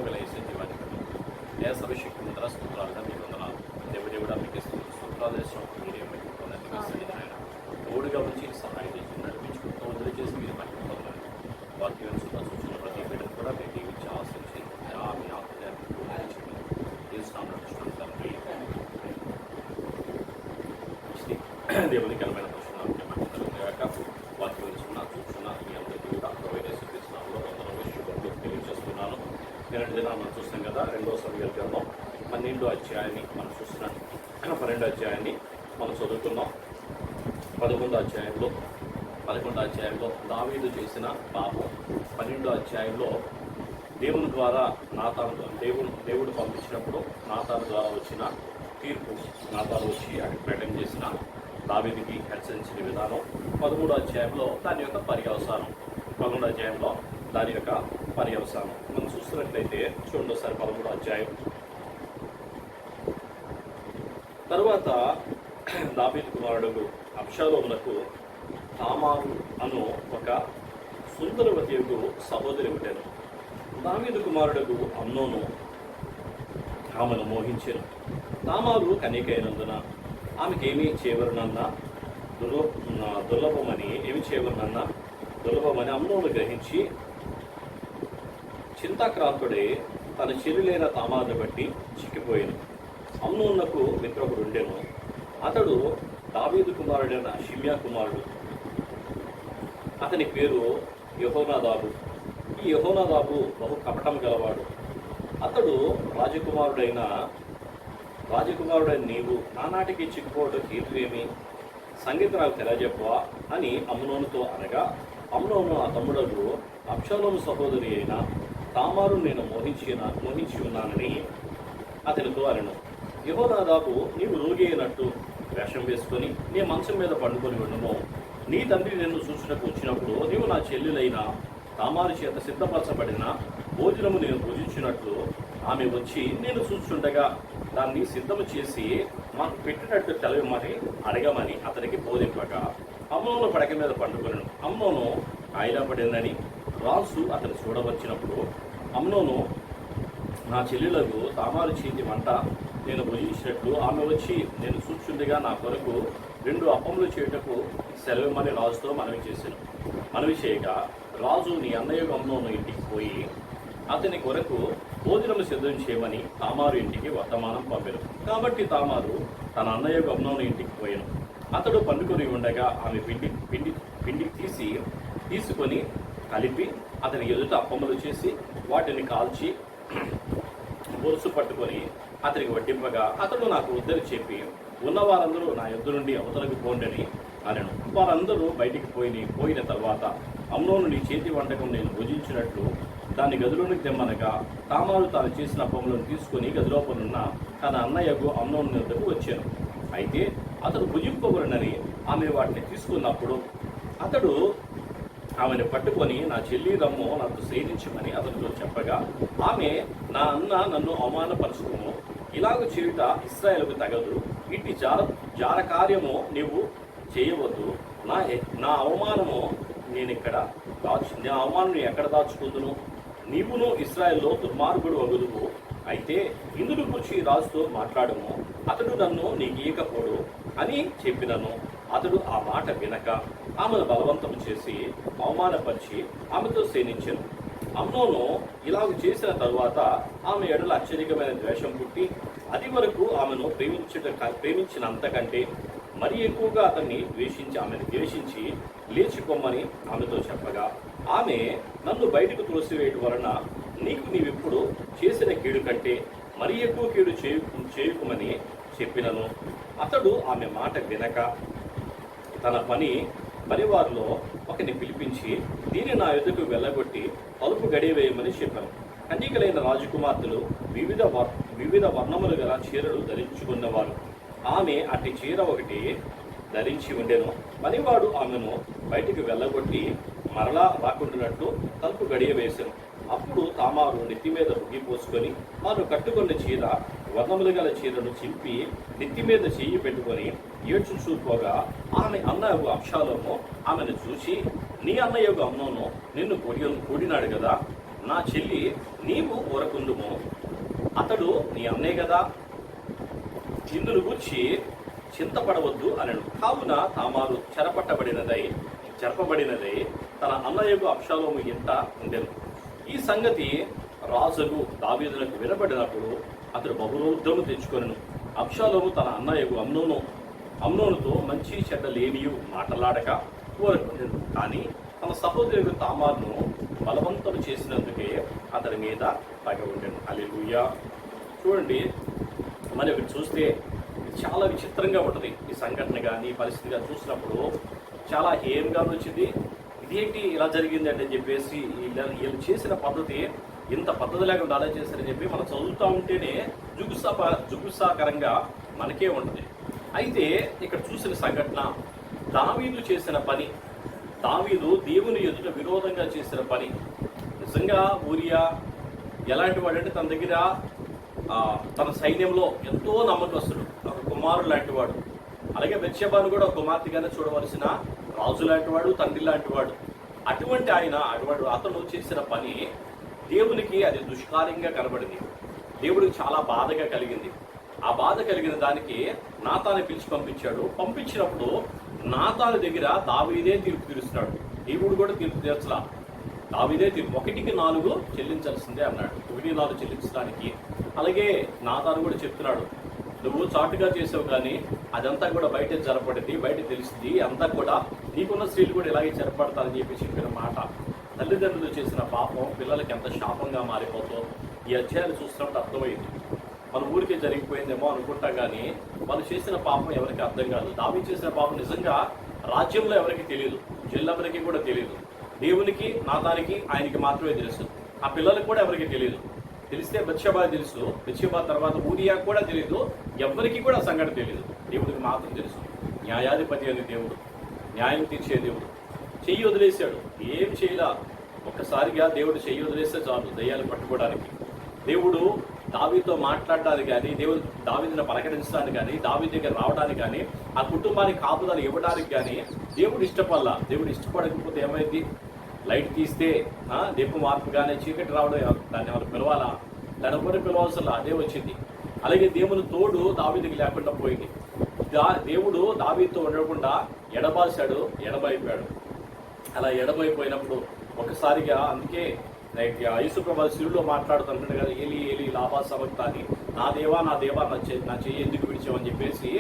గల యేసు జీవానికి ఏ సర్వశక్తి ముందర స్తోత్రాలుగా మీరు వందనాలు. దేవుడా మీకు స్తోత్రాలు చేసిన మీరే మహిమపొందండి. ఆయన తోడుగా వచ్చి సహాయం చేసి నడిపించుకుంటూ వదిలి చేసి మీరు మహిమపొందండి. వాక్యం సూచన ప్రతి బిడ్డను కూడా మీరు దీవించి ఆశించి మీ ఆత్మీయాన్ని దేవునికి అలమైన ప్రశ్న వాక్యం చూస్తున్నా మీ అందరికీ కూడా ప్రవేశిస్తున్నాను శుభ్రంగా తెలియజేస్తున్నాను. నిన్నటి దినాన్ని మనం చూస్తాం కదా, 2వ సమూయేలు గ్రంథం 12వ అధ్యాయాన్ని మనం చూస్తున్నాం. 12వ అధ్యాయాన్ని మనం చదువుకున్నాం. 11వ అధ్యాయంలో దావీదు చేసిన పాపం, 12వ అధ్యాయంలో దేవుని ద్వారా దేవుడు పంపించినప్పుడు నాతాను ద్వారా వచ్చిన తీర్పు, నాతాను వచ్చి అక్కడ ప్రకటన చేసిన దావీదుకి హెచ్చరించిన విధానం, 13వ అధ్యాయంలో దాని యొక్క పర్యవసానం, 11వ అధ్యాయంలో దాని యొక్క పర్యవసానం మనం చూస్తున్నట్లయితే చూడండి ఒకసారి. 13వ అధ్యాయం తరువాత దావీదు కుమారుడు అబ్షాలోమునకు తామారు అను ఒక సుందరవతియకు సహోదరి ఉండెను. దావీదు కుమారుడు అమ్నోను ఆమెను మోహించెను. తామారు కన్యకైనందున ఆమెకేమీ చేయవలనన్నా దుర్లభమని అమ్నోను గ్రహించి చింతాక్రాంతుడే తన చెల్లిలైన తామారును బట్టి చిక్కిపోయాను. అమ్నోనునకు మిత్రుడు ఉండెను. అతడు దావీదు కుమారుడైన షిమ్యా కుమారుడు. అతని పేరు యెహోనాదాబు. ఈ యెహోనాదాబు బహు కపటం గలవాడు. అతడు రాజకుమారుడైన నీవు నానాటికి చిక్కుపోవడం కీర్తివేమి? సంగీత నాకు తెలియజెప్పవా అని అమ్నోనుతో అనగా, అమ్నోను ఆ తమ్ముడు అబ్షాలోము సహోదరి అయిన తామారు నేను మోహించి ఉన్నానని అతనితో అనెను. యెహోనాదాబు, నీవు రోగి అయినట్టు వేషం వేసుకొని నీ మంచం మీద పండుకొని ఉండము. నీ తండ్రి నిన్ను చూసుటకు వచ్చినప్పుడు నీవు నా చెల్లెలైన తామారు చేత సిద్ధపరచబడిన భోజనము నేను పూజించినట్లు ఆమె వచ్చి నేను చూస్తుండగా దాన్ని సిద్ధము చేసి మాకు పెట్టినట్టు తెలవమని అడగమని అతనికి బోధింపగా అమ్నోను పడక మీద పండుకొనెను. అమ్నోను ఆయుధపడిందని రాజు అతను చూడవచ్చినప్పుడు అమ్నోను, నా చెల్లెలకు తామారు చేతి వంట నేను భుజించినట్లు ఆమె వచ్చి నేను చూచుండగా నా కొరకు 2 అప్పములు చేయుటకు సెలవిమ్మని రాజుతో మనవి చేయగా, రాజు నీ అన్నయ్య అమ్నోను ఇంటికి పోయి అతని కొరకు భోజనము సిద్ధం చేయమని తామారు ఇంటికి వర్తమానం పంపెను. కాబట్టి తామారు తన అన్నయ్య అమ్నోను ఇంటికి పోయాను. అతడు పండుకొని ఉండగా ఆమె పిండి తీసుకొని కలిపి అతని ఎదుట అప్పములు చేసి వాటిని కాల్చి బొరుసు పట్టుకొని అతనికి వడ్డింపగా అతడు నాకు వద్దని చెప్పి ఉన్న వారందరూ నా యొద్ద నుండి అవతలకు పోండని అనెను. వారందరూ బయటికి పోయిన తర్వాత అమ్నోను నీ చేతి వంటకం నేను భుజించినట్లు దాన్ని గదిలోనికి తెమ్మనగా తామారు తాను చేసిన అప్పములను తీసుకుని గదిలోపనున్న తన అన్నయ్యకు అమ్నోను వద్దకు వచ్చాను. అయితే అతడు భుజింపబడినని ఆమె వాటిని తీసుకున్నప్పుడు అతడు ఆమెను పట్టుకొని నా చెల్లి రమ్ము నాకు సేవించమని అతనితో చెప్పగా ఆమె, నా అన్న నన్ను అవమానపరచుకును, ఇలాగ చేయుట ఇశ్రాయేలుకు తగదు, ఇట్టి జార కార్యము నీవు చేయవద్దు. నా అవమానము నా అవమానం ఎక్కడ దాచుకుందును? నీవును ఇశ్రాయేల్లో దుర్మార్గుడు వగుదువు. అయితే ఇందును గురించి రాజుతో మాట్లాడము, అతడు నన్ను నీకీయకపోడు అని చెప్పినను. అతడు ఆ మాట వినక ఆమెను బలవంతం చేసి అవమానపరిచి ఆమెతో సేనించెను. అమ్నోను ఇలాగ చేసిన తరువాత ఆమె ఎడల అత్యధికమైన ద్వేషం పుట్టి అది వరకు ఆమెను ప్రేమించినంతకంటే మరి ఎక్కువగా ఆమెను ద్వేషించి లేచిపోమ్మని ఆమెతో చెప్పగా ఆమె, నన్ను బయటకు త్రోసివేయడం వలన నీవిప్పుడు చేసిన కీడు కంటే మరి ఎక్కువ కీడు చేయకుమని చెప్పినను. అతడు ఆమె మాట వినక తన పనివారిలో ఒకరిని పిలిపించి దీన్ని నా ఎదుకు వెళ్ళగొట్టి తలుపు గడియవేయమని చెప్పాను. కన్యకలైన రాజకుమార్తెలు వివిధ వర్ణములు గల చీరలు ధరించుకున్నవారు. ఆమె అట్టి చీర ఒకటి ధరించి ఉండెను. పనివాడు ఆమెను బయటికి వెళ్ళగొట్టి మరలా రాకుండానట్లు తలుపు గడియ వేశాను. అప్పుడు తామారు నెత్తి మీద పోసుకొని తాను కట్టుకున్న చీర వర్ణములు గల చీరను చింపి నెత్తి మీద చెయ్యి పెట్టుకొని ఏడ్చుపోగా ఆమె అన్నయ్య అబ్షాలోము ఆమెను చూసి, నీ అన్నయ్య అమ్నోను నిన్ను కూడినాడు కదా, నా చెల్లి నీవు ఊరకుందుము, అతడు నీ అన్నే కదా, ఇందును గూర్చి చింతపడవద్దు అనను. కావున తామారు చెరపబడినదై తన అన్నయ్యకు అబ్షాలోము ఇంట ఉండెను. ఈ సంగతి రాజుకు దావీదులకు వినబడినప్పుడు అతడు బహురోద్ధము తెచ్చుకొనెను. అబ్షాలోము తన అన్నయ్యకు అమ్నోనుతో మంచి చెడ్డలేమియు మాటలాడక ఊరకుండెను. కానీ తన సహోదరుడు తామారును బలవంతం చేసినందుకే అతని మీద పగ ఉండెను. హల్లెలూయా. చూడండి, మరి ఇక్కడ చూస్తే చాలా విచిత్రంగా ఉంటుంది ఈ సంఘటన కానీ పరిస్థితిగా చూసినప్పుడు. చాలా హేయంగా వచ్చింది. ఇదేంటి ఇలా జరిగింది అంటే చెప్పేసి వీళ్ళు చేసిన పద్ధతి ఇంత పద్ధతి లేకుండా అలా చేశారని చెప్పి మనం చదువుతూ ఉంటేనే జుగుప్సాకరంగా మనకే ఉంటుంది. అయితే ఇక్కడ చూసిన సంఘటన దావీదు చేసిన పని, దావీదు దేవుని ఎదుట విరోధంగా చేసిన పని. నిజంగా ఊరియా ఎలాంటి వాడంటే తన దగ్గర తన సైన్యంలో ఎంతో నమ్మకస్తుడు, ఒక కుమారుడు లాంటి వాడు. అలాగే బెత్షెబాను కూడా ఒక కుమార్తెగానే చూడవలసిన రాజు లాంటి వాడు, తండ్రి లాంటి వాడు. అటువంటి అతను చేసిన పని దేవునికి అది దుష్కార్యంగా కనబడింది. దేవుడికి చాలా బాధగా కలిగింది. ఆ బాధ కలిగిన దానికి నాతాను పిలిచి పంపించినప్పుడు నాతాను దగ్గర దావీదే తీర్పు తీరుస్తున్నాడు. దేవుడు కూడా తీర్పు తీర్చలా, దావీదే తీర్పు 1కి 4 చెల్లించాల్సిందే అన్నాడు. 1కి 4 చెల్లించడానికి. అలాగే నాతాను కూడా చెప్తున్నాడు, నువ్వు చాటుగా చేసావు కానీ అదంతా కూడా బయట జరపడింది, బయట తెలిసింది, అంతా కూడా నీకున్న స్త్రీలు కూడా ఇలాగే జరపడతారని చెప్పి చెప్పిన మాట. తల్లిదండ్రులు చేసిన పాపం పిల్లలకి ఎంత శాపంగా మారిపోతుందో ఈ అధ్యాయాలు చూస్తున్నప్పుడు అర్థమైంది. మన ఊరికే జరిగిపోయిందేమో అనుకుంటాం కానీ వాళ్ళు చేసిన పాపం ఎవరికి అర్థం కాదు. దావీదు చేసిన పాపం నిజంగా రాజ్యంలో ఎవరికి తెలియదు, జిల్లెవరికి కూడా తెలియదు. దేవునికి, నాతానికి, ఆయనకి మాత్రమే తెలుసు. ఆ పిల్లలకు కూడా ఎవరికి తెలియదు. తెలిస్తే బెత్షెబా తెలుసు, బెత్షెబా తర్వాత ఊరియా కూడా తెలియదు, ఎవరికి కూడా సంగతి తెలియదు. దేవుడికి మాత్రం తెలుసు. న్యాయాధిపతి అని దేవుడు, న్యాయం తీర్చే దేవుడు. చెయ్యి వదిలేశాడు, ఏం చేయలా. ఒక్కసారిగా దేవుడు చెయ్యి వదిలేస్తే చాలు దయ్యాలు పట్టుకోవడానికి. దేవుడు దావీదుతో మాట్లాడడానికి కానీ, దేవుడు దావీదుని పలకరించడానికి కానీ, దావీదు దగ్గర రావడానికి కానీ, ఆ కుటుంబానికి కాపుదలు ఇవ్వడానికి కానీ దేవుడు ఇష్టపడలా. దేవుడు ఇష్టపడకపోతే ఏమైంది? లైట్ తీస్తే దీపం మార్పుగానే చీకటి రావడం, దాన్ని ఎవరు పిలవాలా? దాని ఎవరు పిలవాల్సిన అదే వచ్చింది. అలాగే దేవుని తోడు దావీదుకి లేకుండా పోయింది. దేవుడు దావీదుతో ఉండకుండా ఎడబాయిపోయాడు. అలా ఎడబైపోయినప్పుడు ఒకసారిగా, అందుకే యేసుప్రభు శిలువలో మాట్లాడుతుంటాడు కదా, ఏలి ఏలి లాభా సమక్తాని, నా దేవా నా చెయ్యి ఎందుకు విడిచావని చెప్పేసి.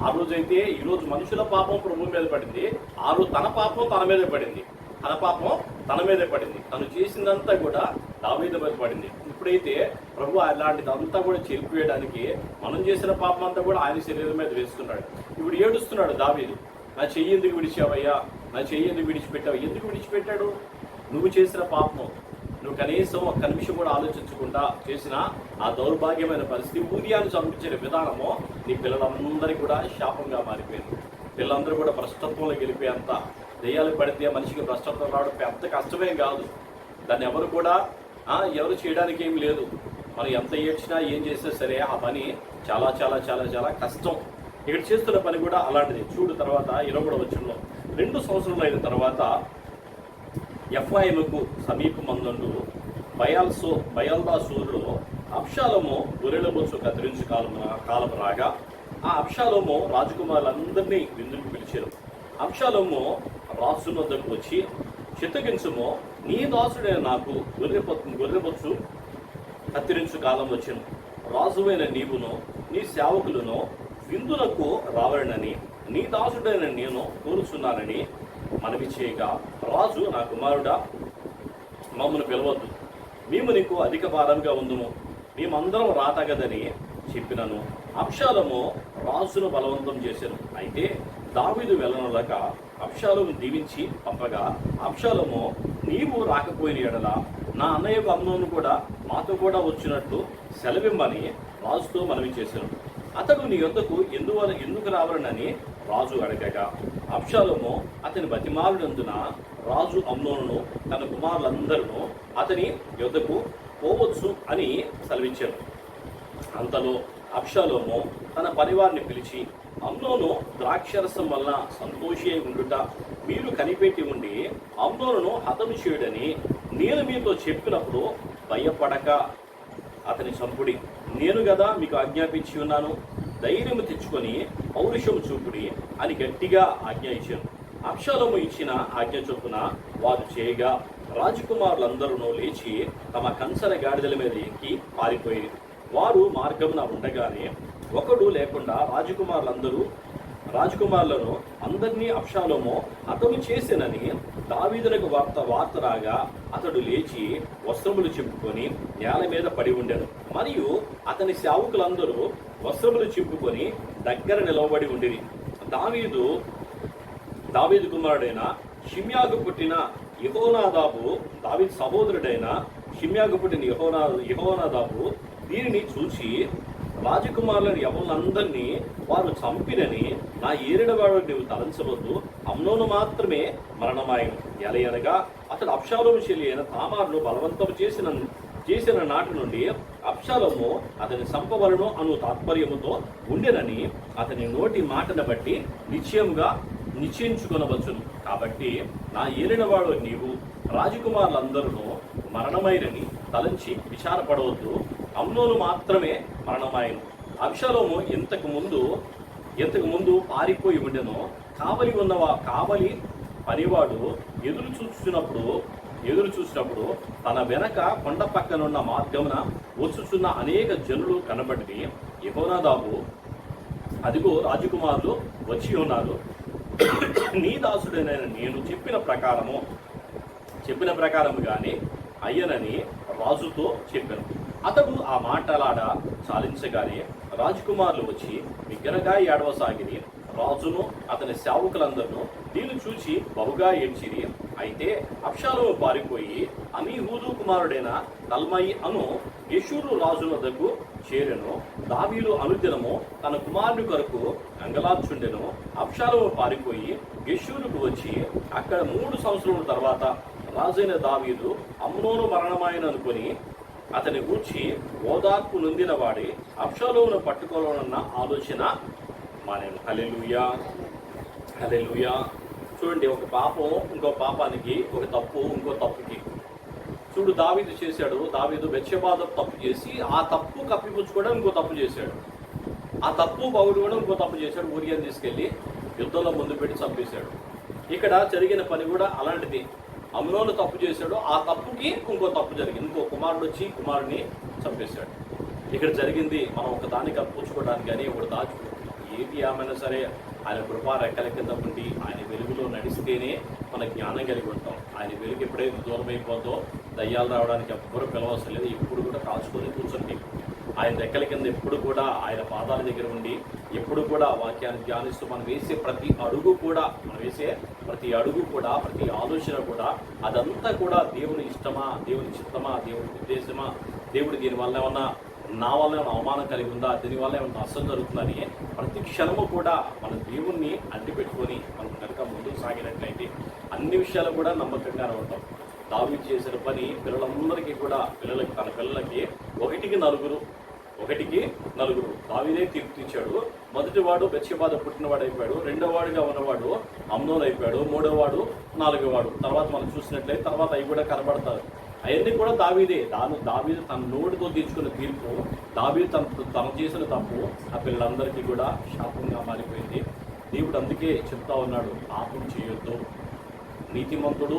ఆ రోజైతే ఈరోజు మనుషుల పాపం ప్రభు మీద పడింది, ఆ రోజు తన పాపం తన మీదే పడింది. తను చేసిందంతా కూడా దావీదు మీద పడింది. ఇప్పుడైతే ప్రభు అలాంటిదంతా కూడా చెరిపివేయడానికి మనం చేసిన పాపం అంతా కూడా ఆయన శరీరం మీద వేస్తున్నాడు. ఇప్పుడు ఏడుస్తున్నాడు దావీదు, నా చెయ్యి ఎందుకు విడిచావయ్యా, నా చెయ్యి ఎందుకు విడిచిపెట్టావు? ఎందుకు విడిచిపెట్టాడు? నువ్వు చేసిన పాపం, నువ్వు కనీసం ఒక్క నిమిషం కూడా ఆలోచించకుండా చేసిన ఆ దౌర్భాగ్యమైన పరిస్థితి, ఊరియాను చంపించిన విధానము నీ పిల్లలందరికీ కూడా శాపంగా మారిపోయింది. పిల్లలందరూ కూడా భ్రష్టత్వంలో గెలిపేంత దెయ్యాలు పడితే మనిషికి భ్రష్టత్వం రావడం పెద్ద కష్టమేం కాదు. దాన్ని ఎవరు చేయడానికి ఏం లేదు. మనం ఎంత ఏడ్చినా ఏం చేసినా సరే ఆ పని చాలా చాలా చాలా చాలా కష్టం. ఇక్కడ చేస్తున్న పని కూడా అలాంటిది. చూడు తర్వాత 20వ వచనంలో, 2 సంవత్సరాలు అయిన తర్వాత ఎఫ్రాయిముకు సమీపమందు బయల్దాసూరులో అబ్షాలోము గొర్రెల బొచ్చు కత్తిరించు కాలము రాగా ఆ అబ్షాలోము రాజకుమారులందరినీ విందుకు పిలిచారు. అబ్షాలోము రాజు వద్దకు వచ్చి, చిత్తగించుము, నీ దాసుడైన నాకు గొర్రెబొచ్చు కత్తిరించు కాలం వచ్చును. రాజువైన నీవును నీ సేవకులను విందులకు రావాలని నీ దాసుడైన నేను కోరుచున్నానని మనవి చేయగా, రాజు, నా కుమారుడా, మమ్మల్ని పిలవద్దు, మేము నీకు అధిక భారంగా ఉందుము, మేమందరం రాతగదని చెప్పినను. అబ్షాలోము రాజును బలవంతం చేశాను. అయితే దావీదు వెళ్ళనలేక అబ్షాలోము దీవించి పంపగా, అబ్షాలోము, నీవు రాకపోయిన ఎడల నా అన్నయ్యకు అమ్నోను కూడా మాతో కూడా వచ్చినట్లు సెలవిమ్మని రాజుతో మనవి చేశాను. అతడు నీ యొద్దకు ఎందుకు రావాలని రాజు అడగగా, అబ్షాలోము అతని బతిమాలునందున రాజు అమ్నోనును తన కుమారులందరూ అతని యొద్దకు పోవచ్చు అని సెలవిచ్చారు. అంతలో అబ్షాలోము తన పరివారిని పిలిచి, అమ్నోను ద్రాక్షరసం వలన సంతోషి అయి ఉండుట మీరు కనిపెట్టి ఉండి అమ్నోనును హతము చేయుడని నేను మీతో చెప్పినప్పుడు భయపడక అతని చంపుడి. నేను కదా మీకు ఆజ్ఞాపించి ఉన్నాను. ధైర్యం తెచ్చుకొని పౌరుషము చూపుడి అని గట్టిగా ఆజ్ఞ ఇచ్చాను. అబ్షాలోము ఇచ్చిన ఆజ్ఞ చొప్పున వారు చేయగా రాజకుమారులందరూ లేచి తమ కంచర గాడిదల మీద ఎక్కి పారిపోయి వారు మార్గమున ఉండగానే ఒకడు లేకుండా రాజకుమారులను అందరినీ అబ్షాలోము అతను చేసినని దావీదునకు వార్త రాగా అతడు లేచి వస్త్రములు చింపుకొని నేల మీద పడి ఉండెను. మరియు అతని సేవకులందరూ వస్త్రములు చింపుకొని దగ్గర నిలవబడి ఉండిరి. దావీదు కుమారుడైన షిమ్యాకు పుట్టిన యెహోనాదాబు, దావీదు సహోదరుడైన షిమ్యాకు పుట్టిన యెహోనాదాబు దీనిని చూసి రాజకుమారులను ఎవరినందరినీ వారు చంపినని నా ఏరినవాడు నీవు తలంచవద్దు, అమ్నోను మాత్రమే మరణమాయను. ఎలయనగా అతడు అబ్షాలోము చెల్లి అయిన తామారును బలవంతం చేసిన నాటి నుండి అబ్షాలోము అతని సంపవలను అను తాత్పర్యముతో ఉండెనని అతని నోటి మాటను బట్టి నిశ్చయించుకొనవచ్చును. కాబట్టి నా ఏలినవాడు నీవు రాజకుమారులందరూ మరణమైనని తలంచి విచారపడవద్దు, అమ్నోను మాత్రమే మరణమాయను. అబ్షాలోము ఇంతకు ముందు పారిపోయి ఉండెను. కావలి పనివాడు ఎదురు చూసినప్పుడు తన వెనక కొండ పక్కనున్న మార్గమున వచ్చుచున్న అనేక జనులు కనబడి యెహోనాదాబు, అదిగో రాజకుమారులు వచ్చి ఉన్నారు, నీ దాసుడైన నేను చెప్పిన ప్రకారముగానే అయ్యనని రాజుతో చెప్పాను. అతడు ఆ మాటలాడ చాలించగానే రాజకుమారులు వచ్చి బిగ్గరగా ఏడవసాగిరి. రాజును అతని సేవకులందరూ దీన్ని చూచి బహుగా ఏడ్చిరి. అయితే అబ్షాలోము పారిపోయి అమీహూదు కుమారుడైన తల్మయి అను గెషూరు రాజు వద్దకు చేరెను. దావీదు అనుదినము తన కుమారుని కొరకు అంగలార్చుండెను. అబ్షాలోము పారిపోయి గెషూరుకు వచ్చి అక్కడ 3 సంవత్సరముల తర్వాత రాజైన దావీదు అమ్నోను మరణమాయను అనుకుని అతని గూర్చి ఓదార్పు నొందిన వాడి అబ్షాలోమును పట్టుకోవాలన్న ఆలోచన మానేను. హల్లెలూయా, హల్లెలూయా. చూడండి, ఒక పాపం ఇంకో పాపానికి, ఒక తప్పు ఇంకో తప్పుకి. చూడు, దావీదు చేశాడు. దావీదు బెత్షెబాద తప్పు చేసి ఆ తప్పు కప్పిపుచ్చుకోవడం ఇంకో తప్పు చేశాడు. ఆ తప్పు పౌరుడు ఇంకో తప్పు చేశాడు. ఊరియాని తీసుకెళ్లి యుద్ధంలో ముందు పెట్టి చంపేశాడు. ఇక్కడ జరిగిన పని కూడా అలాంటిది. అమ్నోను తప్పు చేశాడు, ఆ తప్పుకి ఇంకో తప్పు జరిగింది. ఇంకో కుమారుడు వచ్చి కుమారుడిని చంపేశాడు. ఇక్కడ జరిగింది మనం ఒక దాన్ని కప్పించుకోవడానికి కానీ ఒకటి దాచుకుంటాం. ఏది ఏమైనా సరే ఆయన కృపా రెక్కల కింద ఉండి ఆయన వెలుగులో నడిస్తేనే మన జ్ఞానం కలిగి ఉంటాం. ఆయన వెలుగు ఎప్పుడైతే దూరం అయిపోతుందో దయ్యాలు రావడానికి ఎవ్వరూ పిలవవసరం లేదు. ఎప్పుడు కూడా కాచుకొని కూర్చోండి. ఆయన రెక్కల కింద ఎప్పుడు కూడా ఆయన పాదాల దగ్గర ఉండి ఎప్పుడు కూడా వాక్యాన్ని ధ్యానిస్తూ మనం వేసే ప్రతి అడుగు కూడా ప్రతి ఆలోచన కూడా అదంతా కూడా దేవుని ఇష్టమా, దేవుని చిత్తమా, దేవుని ఉద్దేశమా, దేవుడు దీనివల్ల ఏమన్నా నా వల్ల ఏమైనా అవమానం కలిగి ఉందా, దీనివల్ల ఏమైనా నష్టం జరుగుతుందని ప్రతి క్షణము కూడా మన దేవుణ్ణి అంటిపెట్టుకొని మనం కనుక ముందుకు సాగినట్లయితే అన్ని విషయాలు కూడా నమ్మకంగానే ఉంటాం. దావీదు చేసిన పని పిల్లలందరికీ కూడా తన పిల్లలకి ఒకటికి నలుగురు దావీదే తీర్చిచ్చాడు. మొదటివాడు బెత్షెబాద పుట్టినవాడు అయిపోయాడు, రెండోవాడుగా ఉన్నవాడు అమ్నోను అయిపోయాడు, మూడోవాడు, నాలుగోవాడు. తర్వాత మనం చూసినట్లయితే తర్వాత అవి కూడా కనబడతారు. అవన్నీ కూడా దావీదే. దావీదు తన నోటితో తీర్చుకున్న తీర్పు, దావీదు తను చేసిన తప్పు ఆ పిల్లలందరికీ కూడా శాపంగా మారిపోయింది. దేవుడు అందుకే చెప్తా ఉన్నాడు, పాపం చేయొద్దు. నీతిమంతుడు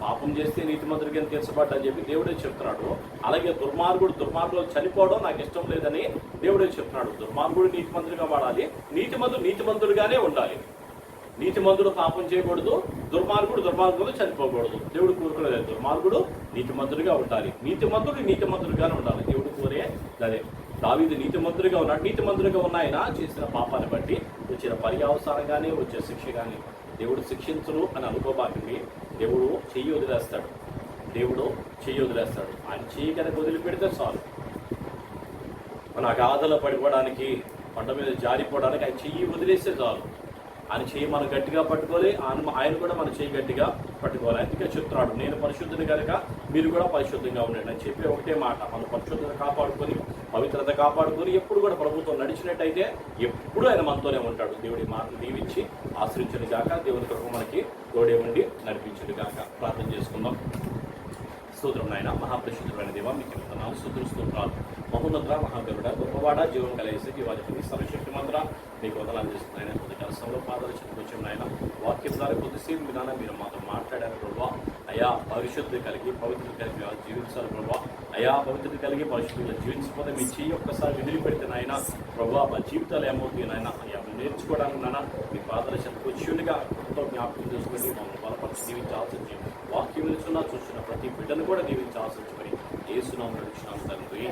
పాపం చేస్తే నీతిమంతుడికి అని తీర్చబడ్డా చెప్పి దేవుడే చెప్తున్నాడు. అలాగే దుర్మార్గుడు చనిపోవడం నాకు ఇష్టం లేదని దేవుడే చెప్తున్నాడు. దుర్మార్గుడు నీతిమంతుడిగా వాడాలి, నీతిమంతుడిగానే ఉండాలి. నీతిమంతుడు పాపం చేయకూడదు, దుర్మార్గుడు చనిపోకూడదు. దేవుడు కోరుకునేది దుర్మార్గుడు నీతిమంతుడిగా ఉండాలి, నీతిమంతుడిగానే ఉండాలి. దేవుడు కోరే అదే. దావీదు నీతిమంతుడిగా ఉన్నాడు. నీతిమంతుడిగా ఉన్న ఆయన చేసిన పాపాన్ని బట్టి వచ్చిన పర్యావసానంగానే వచ్చే శిక్ష కానీ దేవుడు శిక్షించరు అని అనుకోబాకండి. దేవుడు చెయ్యి వదిలేస్తాడు. ఆయన చెయ్యి కనుక వదిలిపెడితే చాలు. మన అగాధలో పడిపోవడానికి, పంట మీద జారిపోవడానికి ఆయన చెయ్యి వదిలేస్తే చాలు. ఆయన చెయ్యి మనం గట్టిగా పట్టుకోవాలి, ఆయన కూడా మన చెయ్యి గట్టిగా పట్టుకోవాలి. అందుకే చెప్తున్నాడు, నేను పరిశుద్ధుని కనుక మీరు కూడా పరిశుద్ధంగా ఉండండి అని చెప్పి ఒకటే మాట. మనం పరిశుద్ధత కాపాడుకొని, పవిత్రత కాపాడుకొని ఎప్పుడు కూడా ప్రభుత్వం నడిచినట్టయితే ఎప్పుడు ఆయన మనతోనే ఉంటాడు. దేవుడి మాటలు దీవించి ఆశ్రయించను గాక. దేవుని కృప మనకి తోడే ఉండి నడిపించను గాక. ప్రార్థన చేసుకుందాం. స్తోత్రం నాయన. మహాపరిశుద్ధుడైన దేవ మీకు వందనాలు, స్తుతులు, స్తోత్రాలు. మహోన్నత మహాగరుడ గొప్పవాడ జీవం కలిసి జీవాధిపతి సర్వశక్తి మంత్ర మీకు వందనాలు చేస్తున్నాయన. కొద్ది కలసంలో పాదాలు చెప్పుకొచ్చాం నాయన. వాక్యం ద్వారా కొద్దిసేపు విధానం మీరు మాతో మాట్లాడారు ప్రభావ. అయా పవిశుద్ధి కలిగి పవిత్రత కలిగి జీవించాలి ప్రభావ. అయా పవిత్రత కలిగి పరిశుద్ధిగా జీవించకపోతే మీ చెయ్యి ఒక్కసారి విధులు పెడితే నాయన ప్రభావ మా జీవితాలు ఏమవుతాయి నాయన. అయ్యా నేర్చుకోవడానికి నాన్న మీ పాదాల చెప్పుకొచ్చునిగా ఎంతో జ్ఞాపకం చేసుకుని మమ్మల్ని బలపరిచి దీవించాల్సి వాక్యం చూస్తున్న ప్రతి బిడ్డను కూడా దీవించాల్సి యేసు నామములో తండ్రి.